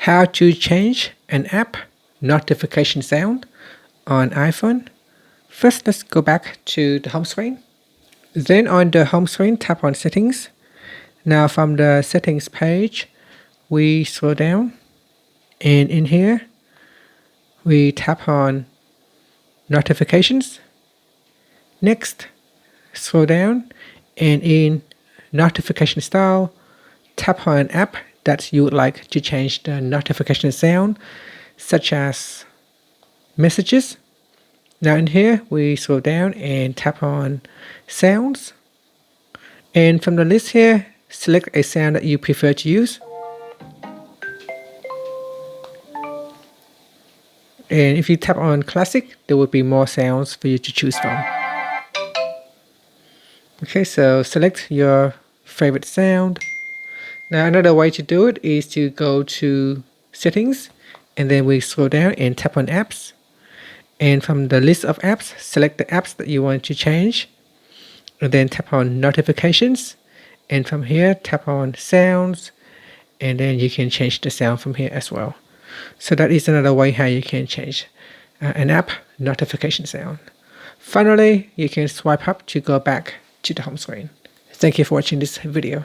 How to change an app notification sound on iPhone. First, let's go back to the home screen. Then on the home screen, tap on Settings. Now from the Settings page, we scroll down, and in here, we tap on Notifications. Next, scroll down, and in Notification Style, tap on an app that you would like to change the notification sound, such as Messages. Now in here, we scroll down and tap on Sounds. And from the list here, select a sound that you prefer to use. And if you tap on Classic, there will be more sounds for you to choose from. Okay, so select your favorite sound. Now another way to do it is to go to Settings, and then we scroll down and tap on Apps. And from the list of apps, select the apps that you want to change, and then tap on Notifications. And from here, tap on Sounds, and then you can change the sound from here as well. So that is another way how you can change an app notification sound. Finally, you can swipe up to go back to the home screen. Thank you for watching this video.